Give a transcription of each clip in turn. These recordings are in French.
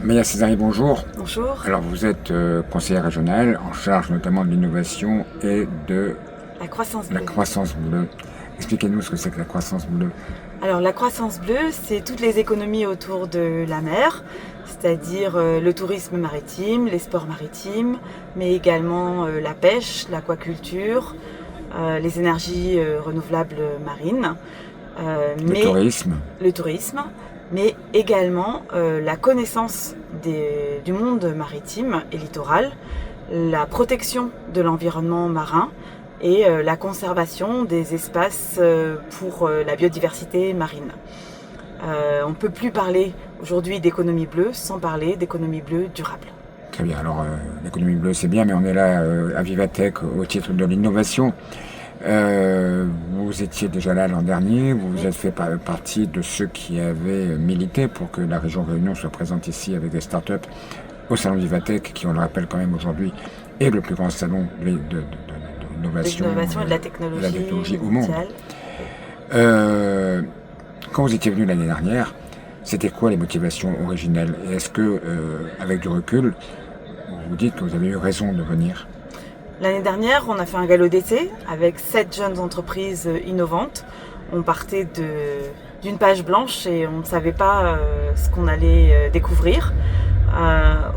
Maya Césari, bonjour. Bonjour. Alors vous êtes conseillère régionale en charge notamment de l'innovation et de La croissance la bleue. croissance bleue. Expliquez-nous ce que c'est que la croissance bleue. Alors la croissance bleue, c'est toutes les économies autour de la mer, c'est-à-dire le tourisme maritime, les sports maritimes, mais également la pêche, l'aquaculture, les énergies renouvelables marines, Le tourisme. le tourisme, mais également la connaissance du monde maritime et littoral, la protection de l'environnement marin et la conservation des espaces pour la biodiversité marine. On ne peut plus parler aujourd'hui d'économie bleue sans parler d'économie bleue durable. Très bien, alors l'économie bleue c'est bien, mais on est là à Vivatech au titre de l'innovation. Vous étiez déjà là l'an dernier, vous êtes fait partie de ceux qui avaient milité pour que la région Réunion soit présente ici avec des startups au salon Vivatech, qui on le rappelle quand même aujourd'hui est le plus grand salon de l'innovation Et de la technologie au monde. mondiale. Quand vous étiez venu l'année dernière, c'était quoi les motivations originelles? Et est-ce que, avec du recul, vous vous dites que vous avez eu raison de venir? L'année dernière, on a fait un galop d'essai avec 7 jeunes entreprises innovantes. On partait d'une page blanche et on ne savait pas ce qu'on allait découvrir.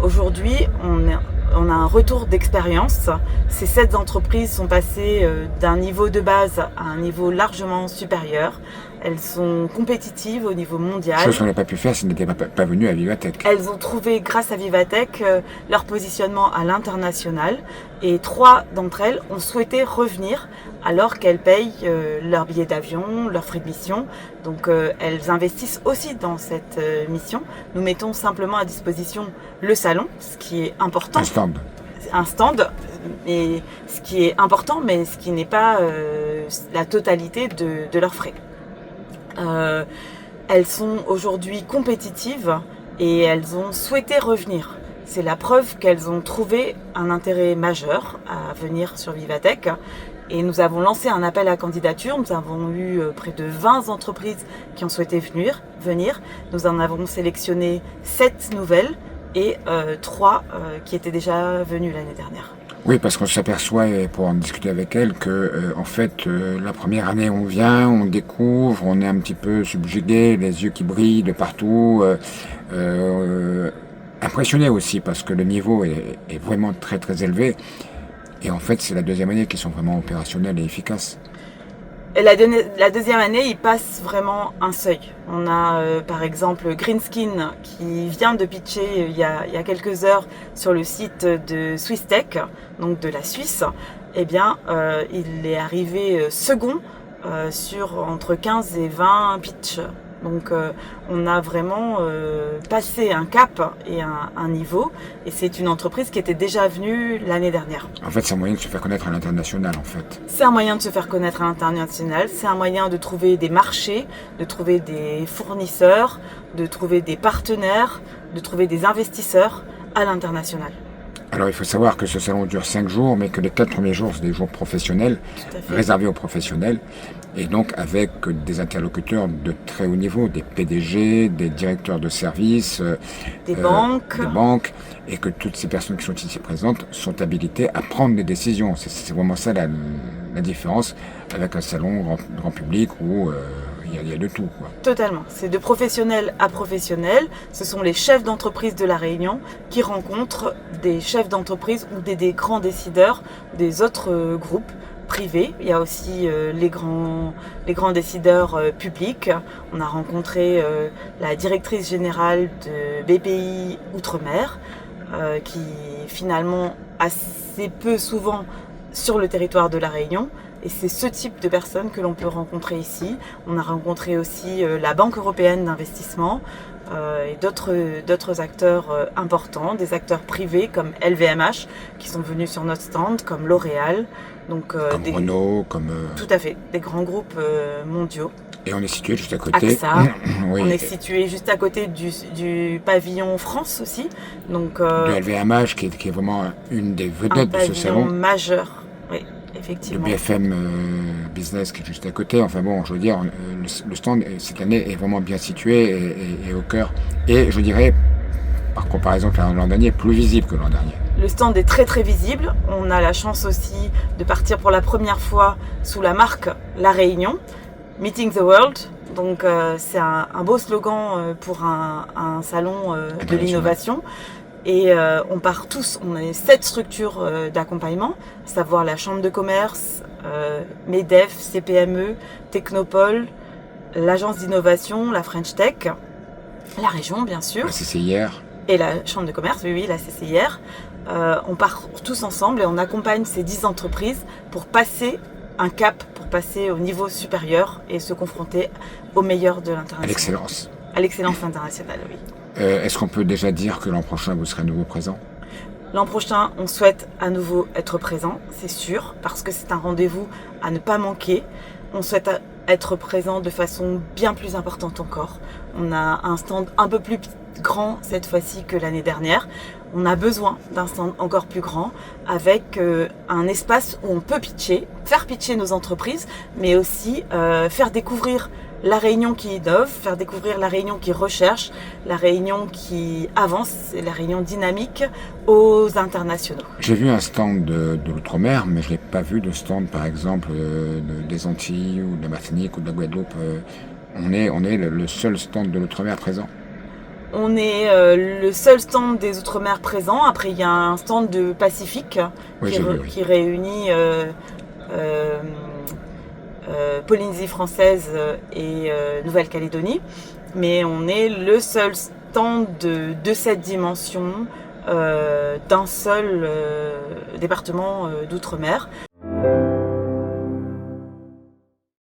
Aujourd'hui, on a un retour d'expérience. Ces 7 entreprises sont passées d'un niveau de base à un niveau largement supérieur. Elles sont compétitives au niveau mondial. Chose qu'on n'a pas pu faire si on n'était pas venu à Vivatech. Elles ont trouvé, grâce à Vivatech, leur positionnement à l'international. Et 3 d'entre elles ont souhaité revenir alors qu'elles payent leur billet d'avion, leurs frais de mission. Donc elles investissent aussi dans cette mission. Nous mettons simplement à disposition le salon, ce qui est important. Un stand, et ce qui est important, mais ce qui n'est pas la totalité de leurs frais. Elles sont aujourd'hui compétitives et elles ont souhaité revenir. C'est la preuve qu'elles ont trouvé un intérêt majeur à venir sur Vivatech. Et nous avons lancé un appel à candidature. Nous avons eu près de 20 entreprises qui ont souhaité venir. Nous en avons sélectionné 7 nouvelles et 3 qui étaient déjà venues l'année dernière. Oui, parce qu'on s'aperçoit, et pour en discuter avec elle, que en fait, la première année, on vient, on découvre, on est un petit peu subjugué, les yeux qui brillent de partout, impressionné aussi, parce que le niveau est vraiment très très élevé. Et en fait, c'est la deuxième année qui sont vraiment opérationnelles et efficaces. Et la deuxième année, il passe vraiment un seuil. On a par exemple Greenskin qui vient de pitcher il y a quelques heures sur le site de SwissTech, donc de la Suisse. Eh bien, il est arrivé second sur entre 15 et 20 pitchs. Donc on a vraiment passé un cap et un niveau, et c'est une entreprise qui était déjà venue l'année dernière. En fait, c'est un moyen de se faire connaître à l'international, en fait. C'est un moyen de se faire connaître à l'international, c'est un moyen de trouver des marchés, de trouver des fournisseurs, de trouver des partenaires, de trouver des investisseurs à l'international. Alors, il faut savoir que ce salon dure 5 jours, mais que les 4 premiers jours, c'est des jours professionnels, réservés aux professionnels, et donc avec des interlocuteurs de très haut niveau, des PDG, des directeurs de services, des banques, et que toutes ces personnes qui sont ici présentes sont habilitées à prendre des décisions. C'est vraiment ça la différence avec un salon grand public où il y a de tout, quoi. Totalement. C'est de professionnel à professionnel. Ce sont les chefs d'entreprise de La Réunion qui rencontrent des chefs d'entreprise ou des grands décideurs des autres groupes privés. Il y a aussi les grands décideurs publics. On a rencontré la directrice générale de BPI Outre-mer qui finalement assez peu souvent sur le territoire de La Réunion. Et c'est ce type de personnes que l'on peut rencontrer ici. On a rencontré aussi la Banque européenne d'investissement et d'autres acteurs importants, des acteurs privés comme LVMH qui sont venus sur notre stand, comme L'Oréal. Donc, comme Renault, comme... Tout à fait, des grands groupes mondiaux. Et on est situé juste à côté. AXA. Oui. On est situé juste à côté du pavillon France aussi. Donc, de LVMH qui est vraiment une des vedettes de ce salon. Un pavillon majeur, oui. Effectivement. Le BFM Business qui est juste à côté. Enfin bon, je veux dire, le stand cette année est vraiment bien situé et au cœur. Et je dirais par comparaison que l'an dernier, plus visible que l'an dernier. Le stand est très très visible. On a la chance aussi de partir pour la première fois sous la marque La Réunion, Meeting the World. Donc c'est un beau slogan pour un salon de l'innovation. Et on part tous, on a 7 structures d'accompagnement, à savoir la Chambre de commerce, MEDEF, CPME, Technopole, l'Agence d'innovation, la French Tech, la région bien sûr. La CCIR. Et la Chambre de commerce, oui, la CCIR. On part tous ensemble et on accompagne ces 10 entreprises pour passer un cap, pour passer au niveau supérieur et se confronter au meilleur de l'international. À l'excellence. À l'excellence internationale, oui. Est-ce qu'on peut déjà dire que l'an prochain, vous serez à nouveau présent ? L'an prochain, on souhaite à nouveau être présent, c'est sûr, parce que c'est un rendez-vous à ne pas manquer. On souhaite être présent de façon bien plus importante encore. On a un stand un peu plus grand cette fois-ci que l'année dernière. On a besoin d'un stand encore plus grand avec un espace où on peut faire pitcher nos entreprises, mais aussi faire découvrir la Réunion qui innove, faire découvrir la Réunion qui recherche, la Réunion qui avance, et la Réunion dynamique aux internationaux. J'ai vu un stand de l'outre-mer, mais je n'ai pas vu de stand, par exemple, des Antilles ou de la Martinique ou de la Guadeloupe. On est le seul stand de l'outre-mer présent. On est le seul stand des Outre-mer présent. Après, il y a un stand de Pacifique qui réunit Polynésie française et Nouvelle-Calédonie. Mais on est le seul stand de cette dimension d'un seul département d'outre-mer.